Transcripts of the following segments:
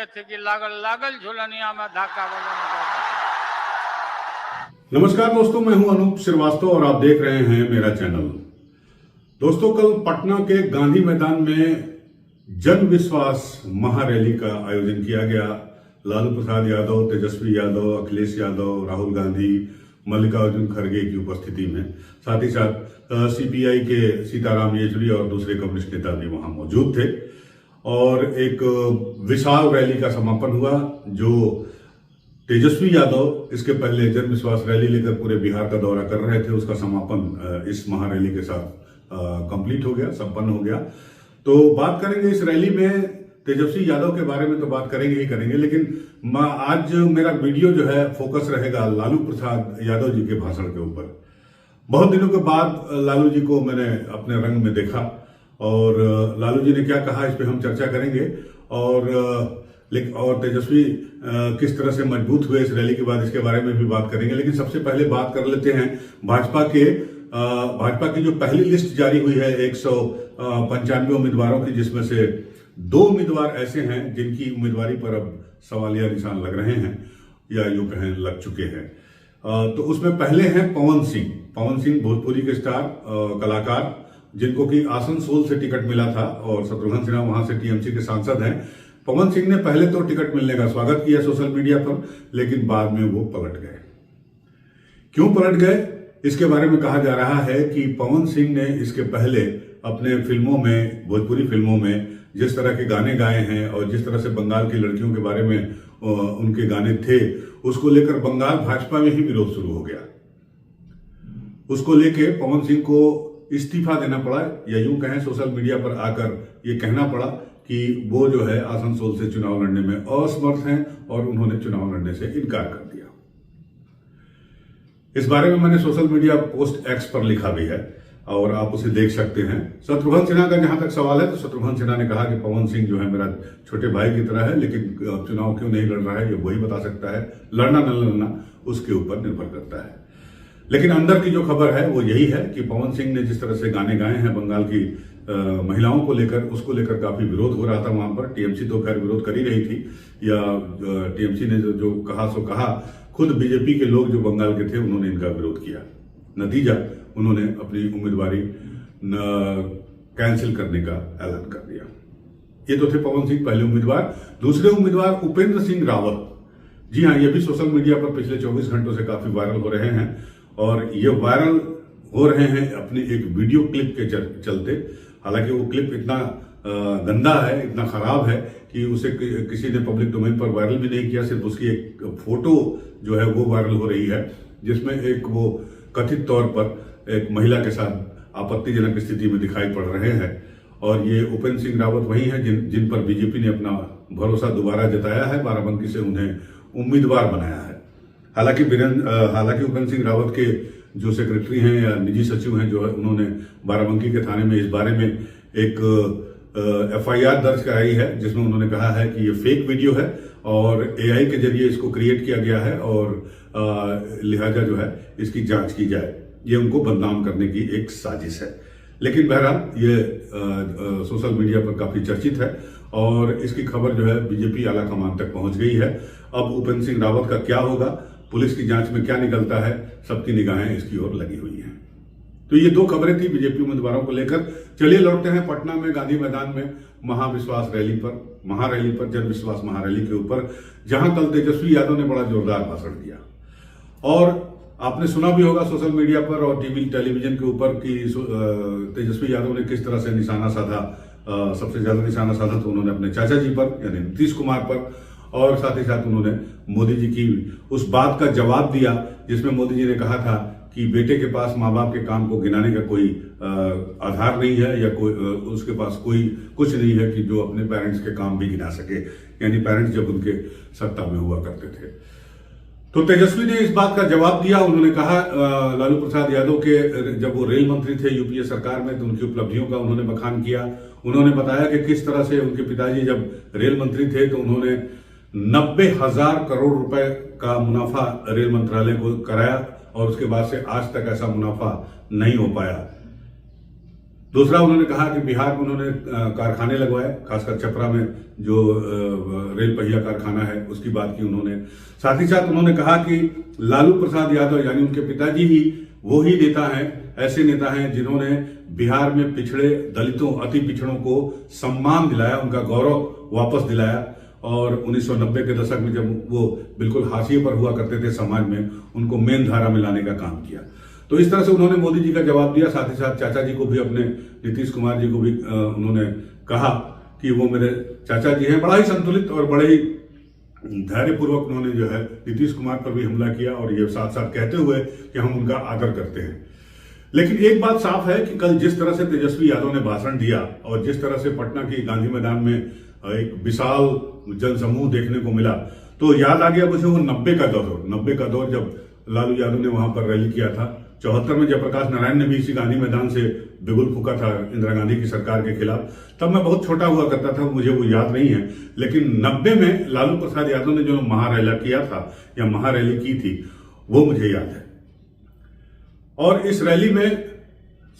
कहते थे कि लागल लागल झुलनिया में धाका बजाना। नमस्कार दोस्तों, मैं हूं अनूप श्रीवास्तव और आप देख रहे हैं मेरा चैनल। दोस्तों, कल पटना के गांधी मैदान में जन विश्वास महारैली का आयोजन किया गया। लालू प्रसाद यादव, तेजस्वी यादव, अखिलेश यादव, राहुल गांधी, मल्लिकार्जुन खड़गे की उपस्थिति में, साथ ही साथ सीपीआई के सीताराम येचुरी और दूसरे कम्युनिस्ट नेता भी वहां मौजूद थे और एक विशाल रैली का समापन हुआ। जो तेजस्वी यादव इसके पहले जन विश्वास रैली लेकर पूरे बिहार का दौरा कर रहे थे, उसका समापन इस महारैली के साथ कंप्लीट हो गया, संपन्न हो गया। तो बात करेंगे इस रैली में तेजस्वी यादव के बारे में, तो बात करेंगे ही करेंगे, लेकिन आज मेरा वीडियो जो है फोकस रहेगा लालू प्रसाद यादव जी के भाषण के ऊपर। बहुत दिनों के बाद लालू जी को मैंने अपने रंग में देखा और लालू जी ने क्या कहा इस पे हम चर्चा करेंगे और तेजस्वी किस तरह से मजबूत हुए इस रैली के बाद, इसके बारे में भी बात करेंगे। लेकिन सबसे पहले बात कर लेते हैं भाजपा की जो पहली लिस्ट जारी हुई है 195 उम्मीदवारों की, जिसमें से 2 उम्मीदवार ऐसे हैं जिनकी उम्मीदवारी पर अब सवालिया निशान लग रहे हैं या यूं कहें लग चुके हैं। तो उसमें पहले हैं पवन सिंह, भोजपुरी के स्टार कलाकार, जिनको कि आसनसोल से टिकट मिला था और शत्रुघ्न सिन्हा वहां से टीएमसी के सांसद हैं। पवन सिंह ने पहले तो टिकट मिलने का स्वागत किया सोशल मीडिया पर, लेकिन बाद में वो पलट गए। क्यों पलट गए, इसके बारे में कहा जा रहा है कि पवन सिंह ने इसके पहले अपने फिल्मों में, भोजपुरी फिल्मों में जिस तरह के गाने गाए हैं और जिस तरह से बंगाल की लड़कियों के बारे में उनके गाने थे, उसको लेकर बंगाल भाजपा में ही विरोध शुरू हो गया। उसको लेके पवन सिंह को इस्तीफा देना पड़ा, या यूं कहें सोशल मीडिया पर आकर ये कहना पड़ा कि वो जो है आसनसोल से चुनाव लड़ने में असमर्थ हैं और उन्होंने चुनाव लड़ने से इनकार कर दिया। इस बारे में मैंने सोशल मीडिया पोस्ट एक्स पर लिखा भी है और आप उसे देख सकते हैं। शत्रुघ्न सिन्हा का जहां तक सवाल है, तो शत्रुघ्न सिन्हा ने कहा कि पवन सिंह जो है मेरा छोटे भाई की तरह है, लेकिन चुनाव क्यों नहीं लड़ रहा है ये वही बता सकता है। लड़ना न लड़ना उसके ऊपर निर्भर करता है। लेकिन अंदर की जो खबर है वो यही है कि पवन सिंह ने जिस तरह से गाने गाए हैं बंगाल की महिलाओं को लेकर, उसको लेकर काफी विरोध हो रहा था वहां पर। टीएमसी तो खैर विरोध कर ही रही थी, या टीएमसी ने जो कहा सो कहा। खुद बीजेपी के लोग जो बंगाल के थे उन्होंने इनका विरोध किया। नतीजा, उन्होंने अपनी उम्मीदवारी कैंसिल करने का ऐलान कर दिया। ये तो थे पवन सिंह पहले उम्मीदवार। दूसरे उम्मीदवार उपेंद्र सिंह रावत, जी हाँ, ये भी सोशल मीडिया पर पिछले 24 घंटों से काफी वायरल हो रहे हैं और ये वायरल हो रहे हैं अपनी एक वीडियो क्लिप के चलते। हालांकि वो क्लिप इतना गंदा है, इतना खराब है कि उसे किसी ने पब्लिक डोमेन पर वायरल भी नहीं किया। सिर्फ उसकी एक फोटो जो है वो वायरल हो रही है, जिसमें एक वो कथित तौर पर एक महिला के साथ आपत्तिजनक स्थिति में दिखाई पड़ रहे हैं। और ये उपेंद्र सिंह रावत वही हैं जिन पर बीजेपी ने अपना भरोसा दोबारा जताया है, बाराबंकी से उन्हें उम्मीदवार बनाया है। हालांकि उपेंद्र सिंह रावत के जो सेक्रेटरी हैं या निजी सचिव हैं, जो है उन्होंने बाराबंकी के थाने में इस बारे में एक एफआईआर दर्ज कराई है, जिसमें उन्होंने कहा है कि ये फेक वीडियो है और एआई के जरिए इसको क्रिएट किया गया है और लिहाजा जो है इसकी जांच की जाए। ये उनको बदनाम करने की एक साजिश है। लेकिन बहरहाल ये सोशल मीडिया पर काफी चर्चित है और इसकी खबर जो है बीजेपी आला कमान तक पहुंच गई है। अब उपेंद्र सिंह रावत का क्या होगा, पुलिस की जांच में क्या निकलता है, सबकी निगाहें इसकी ओर लगी हुई हैं। तो ये 2 खबरें थी बीजेपी उम्मीदवारों को लेकर। चलिए लौटते हैं पटना में गांधी मैदान में महाविश्वास रैली पर, महारैली पर, जन विश्वास महारैली के ऊपर, जहां कल तेजस्वी यादव ने बड़ा जोरदार भाषण दिया। और आपने सुना भी होगा सोशल मीडिया पर और टेलीविजन के ऊपर कि तेजस्वी यादव ने किस तरह से निशाना साधा। सबसे ज्यादा निशाना साधा तो उन्होंने अपने चाचा जी पर, यानी नीतीश कुमार पर, और साथ ही साथ उन्होंने मोदी जी की उस बात का जवाब दिया जिसमें मोदी जी ने कहा था कि बेटे के पास माँ बाप के काम को गिनाने का कोई आधार नहीं है, या कोई उसके पास कोई कुछ नहीं है कि जो अपने पेरेंट्स के काम भी गिना सके, यानी पेरेंट्स जब उनके सत्ता में हुआ करते थे। तो तेजस्वी ने इस बात का जवाब दिया। उन्होंने कहा लालू प्रसाद यादव के जब वो रेल मंत्री थे यूपीए सरकार में, तो उनकी उपलब्धियों का उन्होंने बखान किया। उन्होंने बताया कि किस तरह से उनके पिताजी जब रेल मंत्री थे तो उन्होंने 90,000 करोड़ रुपए का मुनाफा रेल मंत्रालय को कराया और उसके बाद से आज तक ऐसा मुनाफा नहीं हो पाया। दूसरा उन्होंने कहा कि बिहार में उन्होंने कारखाने लगवाए, खासकर छपरा में जो रेल पहिया कारखाना है उसकी बात की उन्होंने। साथ ही साथ उन्होंने कहा कि लालू प्रसाद यादव यानी उनके पिताजी ही वो ही नेता हैं, ऐसे नेता हैं जिन्होंने बिहार में पिछड़े दलितों, अति पिछड़ों को सम्मान दिलाया, उनका गौरव वापस दिलाया। और 1990 के दशक में जब वो बिल्कुल हाशिए पर हुआ करते थे समाज में, उनको मेन धारा में लाने का काम किया। तो इस तरह से उन्होंने मोदी जी का जवाब दिया। साथ ही साथ चाचा जी को भी, अपने नीतीश कुमार जी को भी उन्होंने कहा कि वो मेरे चाचा जी हैं। बड़ा ही संतुलित और बड़े ही धैर्यपूर्वक उन्होंने जो है नीतीश कुमार पर भी हमला किया, और ये साथ साथ कहते हुए कि हम उनका आदर करते हैं। लेकिन एक बात साफ है कि कल जिस तरह से तेजस्वी यादव ने भाषण दिया और जिस तरह से पटना की गांधी मैदान में एक विशाल जनसमूह देखने को मिला, तो याद आ गया मुझे वो 90 का दौर जब लालू यादव ने वहां पर रैली किया था। 74 में जयप्रकाश नारायण ने भी इसी गांधी मैदान से बिगुल फूका था इंदिरा गांधी की सरकार के खिलाफ। तब मैं बहुत छोटा हुआ करता था, मुझे वो याद नहीं है। लेकिन 90 में लालू प्रसाद यादव ने जो महारैली किया था या महारैली की थी, वो मुझे याद है। और इस रैली में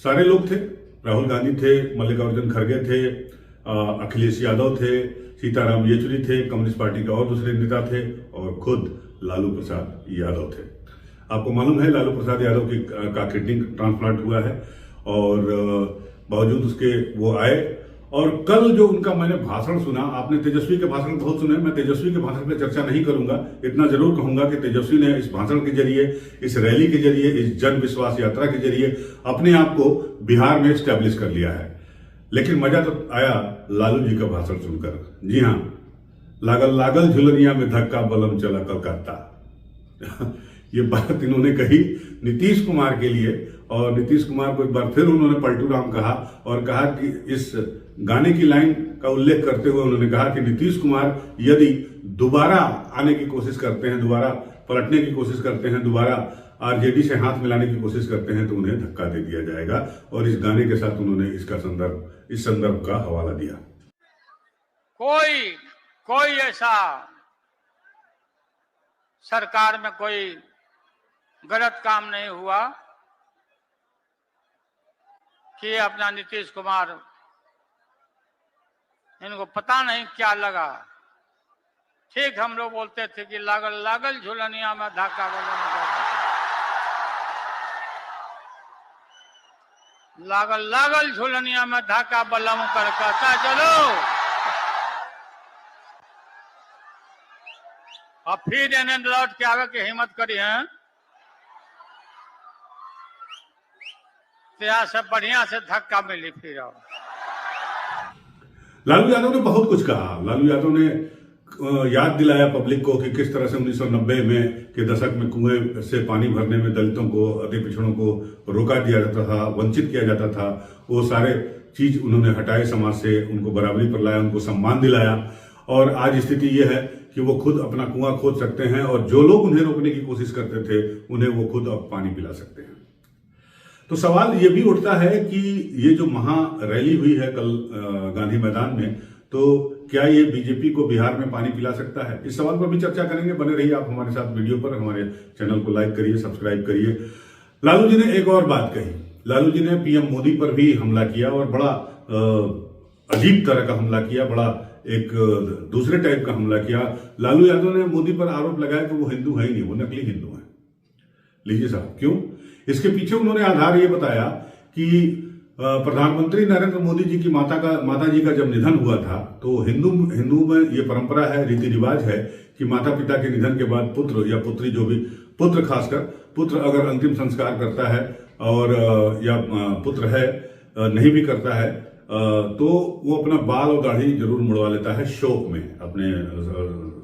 सारे लोग थे, राहुल गांधी थे, मल्लिकार्जुन खड़गे थे, अखिलेश यादव थे, सीताराम येचुरी थे, कम्युनिस्ट पार्टी के और दूसरे नेता थे, और खुद लालू प्रसाद यादव थे। आपको मालूम है लालू प्रसाद यादव का किडनी ट्रांसप्लांट हुआ है, और बावजूद उसके वो आए। और कल जो उनका मैंने भाषण सुना, आपने तेजस्वी के भाषण बहुत सुने, मैं तेजस्वी के भाषण पर चर्चा नहीं करूंगा। इतना जरूर कहूंगा कि तेजस्वी ने इस भाषण के जरिए, इस रैली के जरिए, इस जन विश्वास यात्रा के जरिए अपने आप को बिहार में स्टैब्लिश कर लिया है। लेकिन मजा तो आया लालू जी का भाषण सुनकर। जी हाँ, लागल लागल झुलनिया में धक्का बलम चला कलकत्ता। ये बात इन्होंने कही नीतीश कुमार के लिए, और नीतीश कुमार को एक बार फिर उन्होंने पलटू राम कहा, और कहा कि इस गाने की लाइन का उल्लेख करते हुए उन्होंने कहा कि नीतीश कुमार यदि दोबारा आने की कोशिश करते हैं, दोबारा पलटने की कोशिश करते हैं, दोबारा आरजेडी से हाथ मिलाने की कोशिश करते हैं, तो उन्हें धक्का दे दिया जाएगा। और इस गाने के साथ उन्होंने इस संदर्भ का हवाला दिया। कोई ऐसा सरकार में कोई गलत काम नहीं हुआ कि अपना नीतीश कुमार, इनको पता नहीं क्या लगा। ठीक हम लोग बोलते थे कि लागल लागल झुलनिया में धक्का लागल लागल झुलनिया में धक्का बलम कर कहता चलो। और फिर इन्हें लौट के आगे की हिम्मत करी है, से बढ़िया से धक्का मिली। फिर लालू यादव ने बहुत कुछ कहा। लालू यादव ने याद दिलाया पब्लिक को कि किस तरह से 1990 में के दशक में कुएं से पानी भरने में दलितों को, अति पिछड़ों को रोका दिया जाता था, वंचित किया जाता था। वो सारे चीज उन्होंने हटाए समाज से, उनको बराबरी पर लाया, उनको सम्मान दिलाया। और आज स्थिति ये है कि वो खुद अपना कुआं खोद सकते हैं, और जो लोग उन्हें रोकने की कोशिश करते थे उन्हें वो खुद अब पानी पिला सकते हैं। तो सवाल ये भी उठता है कि ये जो महा रैली हुई है कल गांधी मैदान में, तो क्या ये बीजेपी को बिहार में पानी पिला सकता है? इस सवाल पर भी चर्चा करेंगे। बने रहिए आप हमारे साथ वीडियो पर। हमारे चैनल को लाइक करिए, सब्सक्राइब करिए। लालू जी ने एक और बात कही। लालू जी ने पीएम मोदी पर भी हमला किया, और बड़ा अजीब तरह का हमला किया, बड़ा एक दूसरे टाइप का हमला किया। लालू यादव ने मोदी पर आरोप लगाया कि वो हिंदू है ही नहीं, वो नकली हिंदू है। लीजिए साहब, क्यों? इसके पीछे उन्होंने आधार ये बताया कि प्रधानमंत्री नरेंद्र मोदी जी की माता जी का जब निधन हुआ था, तो हिंदू में ये परंपरा है, रीति रिवाज है कि माता पिता के निधन के बाद पुत्र या पुत्री, जो भी पुत्र, खासकर पुत्र अगर अंतिम संस्कार करता है और या पुत्र है नहीं भी करता है, तो वो अपना बाल और दाढ़ी जरूर मुड़वा लेता है शोक में, अपने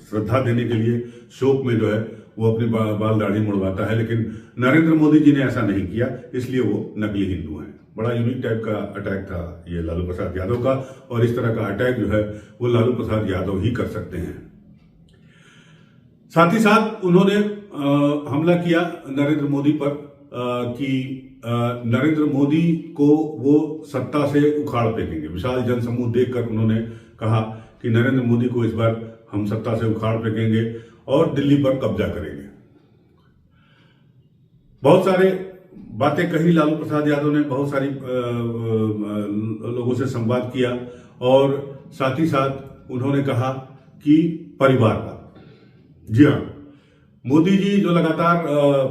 श्रद्धा देने के लिए शोक में जो है वो अपने बाल दाढ़ी मुड़वाता है। लेकिन नरेंद्र मोदी जी ने ऐसा नहीं किया, इसलिए वो नकली हिंदू हैं। बड़ा यूनिक टाइप का अटैक था ये लालू प्रसाद यादव का, और इस तरह का अटैक जो है वो लालू प्रसाद यादव ही कर सकते हैं। साथ ही साथ उन्होंने हमला किया नरेंद्र मोदी पर कि नरेंद्र मोदी को वो सत्ता से उखाड़ फेंकेंगे। विशाल जनसमूह देखकर उन्होंने कहा कि नरेंद्र मोदी को इस बार हम सत्ता से उखाड़ फेंकेंगे और दिल्ली पर कब्जा करेंगे। बहुत सारे बातें कही लालू प्रसाद यादव ने, बहुत सारी लोगों से संवाद किया और साथ ही साथ उन्होंने कहा कि परिवारवाद, जी हाँ, मोदी जी जो लगातार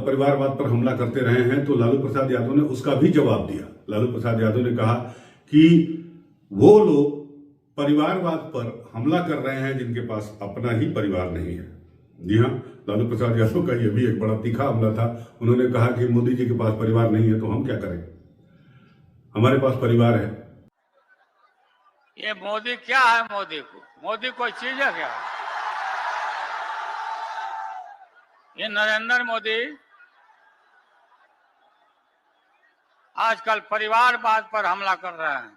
परिवारवाद पर हमला करते रहे हैं, तो लालू प्रसाद यादव ने उसका भी जवाब दिया। लालू प्रसाद यादव ने कहा कि वो लोग परिवारवाद पर हमला कर रहे हैं जिनके पास अपना ही परिवार नहीं है। जी हाँ, लालू प्रसाद यादव का यह भी एक बड़ा तीखा हमला था। उन्होंने कहा कि मोदी जी के पास परिवार नहीं है तो हम क्या करें, हमारे पास परिवार है। ये मोदी क्या है? मोदी कोई चीज है क्या? ये नरेंद्र मोदी आजकल परिवारवाद पर हमला कर रहे हैं।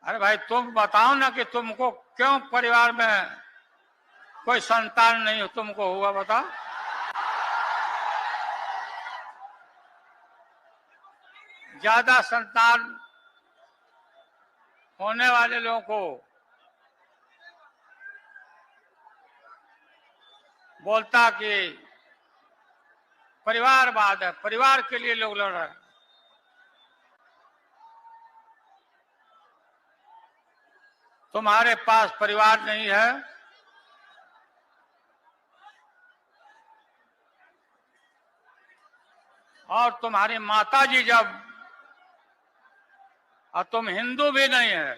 अरे भाई, तुम बताओ ना कि तुमको क्यों परिवार में कोई संतान नहीं तुमको हुआ, बताओ। ज्यादा संतान होने वाले लोगों को बोलता कि परिवारवाद है, परिवार के लिए लोग लड़ रहे हैं। तुम्हारे पास परिवार नहीं है, और तुम्हारी माताजी जब, और तुम हिंदू भी नहीं है,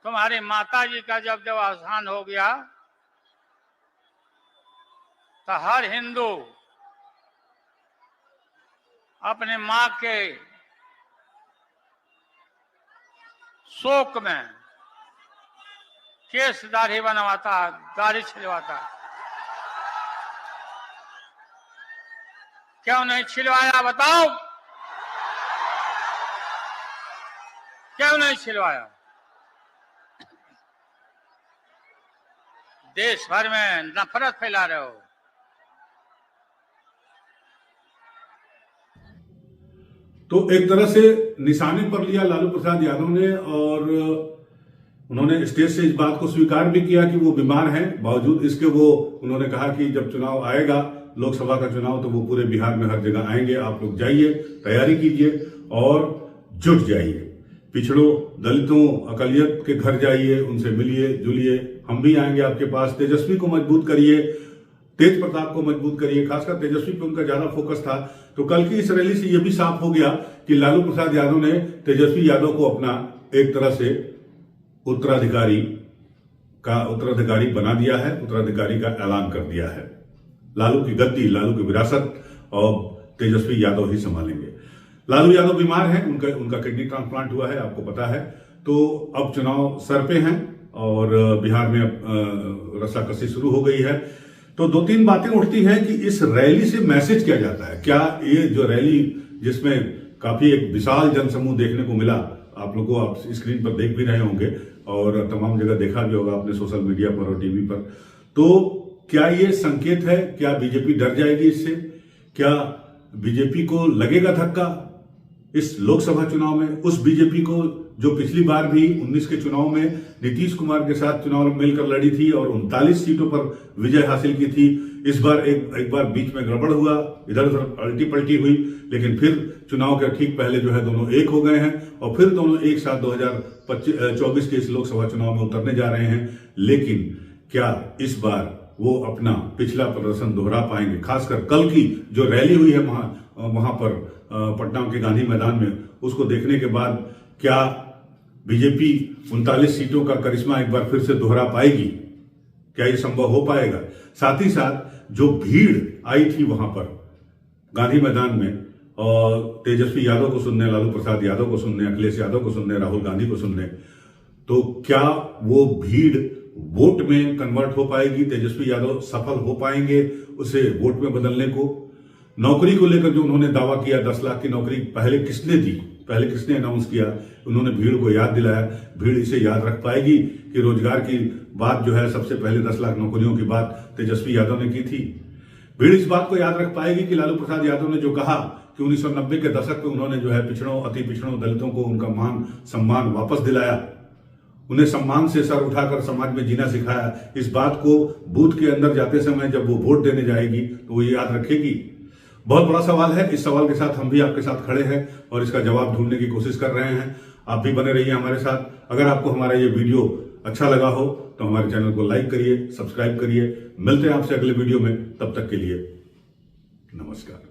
तुम्हारी माताजी का जब देहावसान हो गया तो हर हिंदू अपने मां के शोक में केस दाढ़ी बनवाता, दाढ़ी छिलवाता। क्यों नहीं छिलवाया, बताओ, क्यों नहीं छिलवाया? देश भर में नफरत फैला रहे हो। तो एक तरह से निशाने पर लिया लालू प्रसाद यादव ने, और उन्होंने स्टेज से इस बात को स्वीकार भी किया कि वो बीमार हैं। बावजूद इसके वो उन्होंने कहा कि जब चुनाव आएगा, लोकसभा का चुनाव, तो वो पूरे बिहार में हर जगह आएंगे। आप लोग जाइए, तैयारी कीजिए और जुट जाइए। पिछड़ों, दलितों, अकलियत के घर जाइए, उनसे मिलिए जुलिए। हम भी आएंगे आपके पास। तेजस्वी को मजबूत करिए, तेज प्रताप को मजबूत करिए। खासकर तेजस्वी पे उनका ज्यादा फोकस था। तो कल की इस रैली से यह भी साफ हो गया कि लालू प्रसाद यादव ने तेजस्वी यादव को अपना एक तरह से उत्तराधिकारी बना दिया है, उत्तराधिकारी का ऐलान कर दिया है। लालू की गद्दी, लालू की विरासत और तेजस्वी यादव ही संभालेंगे। लालू यादव बीमार हैं, उनका किडनी ट्रांसप्लांट हुआ है, आपको पता है। तो अब चुनाव सर पे हैं और बिहार में अब रस्साकसी शुरू हो गई है। तो दो तीन बातें उठती हैं कि इस रैली से मैसेज क्या जाता है। क्या ये जो रैली, जिसमें काफी एक विशाल जनसमूह देखने को मिला, आप लोगों को, आप स्क्रीन पर देख भी रहे होंगे और तमाम जगह देखा भी होगा आपने, सोशल मीडिया पर और टीवी पर, तो क्या ये संकेत है? क्या बीजेपी डर जाएगी इससे? क्या बीजेपी को लगेगा धक्का इस लोकसभा चुनाव में? उस बीजेपी को जो पिछली बार भी 19 के चुनाव में नीतीश कुमार के साथ चुनाव मिलकर लड़ी थी और 39 सीटों पर विजय हासिल की थी। इस बार एक बार बीच में गड़बड़ हुआ, इधर उधर अल्टी पल्टी हुई, लेकिन फिर चुनाव के ठीक पहले जो है दोनों एक हो गए हैं और फिर दोनों एक साथ 2024 के इस लोकसभा चुनाव में उतरने जा रहे हैं। लेकिन क्या इस बार वो अपना पिछला प्रदर्शन दोहरा पाएंगे? खासकर कल की जो रैली हुई है वहां पर पटना के गांधी मैदान में, उसको देखने के बाद क्या बीजेपी 39 सीटों का करिश्मा एक बार फिर से दोहरा पाएगी? क्या ये संभव हो पाएगा? साथ ही साथ जो भीड़ आई थी वहां पर गांधी मैदान में, और तेजस्वी यादव को सुनने, लालू प्रसाद यादव को सुनने, अखिलेश यादव को सुनने, राहुल गांधी को सुनने, तो क्या वो भीड़ वोट में कन्वर्ट हो पाएगी? तेजस्वी यादव सफल हो पाएंगे उसे वोट में बदलने को? नौकरी को लेकर जो उन्होंने दावा किया, 10 लाख की नौकरी पहले किसने दी, पहले किसने अनाउंस किया? उन्होंने भीड़ को याद दिलाया। भीड़ इसे याद रख पाएगी कि रोजगार की बात जो है, सबसे पहले 10 लाख नौकरियों की बात तेजस्वी यादव ने की थी। भीड़ इस बात को याद रख पाएगी कि लालू प्रसाद यादव ने जो कहा कि 1990 के दशक में उन्होंने जो है पिछड़ों, अति पिछड़ों, दलितों को उनका मान सम्मान वापस दिलाया, उन्हें सम्मान से सर उठाकर समाज में जीना सिखाया, इस बात को बूथ के अंदर जाते समय जब वो वोट देने जाएगी तो वो ये याद रखेगी। बहुत बड़ा सवाल है। इस सवाल के साथ हम भी आपके साथ खड़े हैं और इसका जवाब ढूंढने की कोशिश कर रहे हैं। आप भी बने रहिए हमारे साथ। अगर आपको हमारा ये वीडियो अच्छा लगा हो तो हमारे चैनल को लाइक करिए, सब्सक्राइब करिए। मिलते हैं आपसे अगले वीडियो में, तब तक के लिए नमस्कार।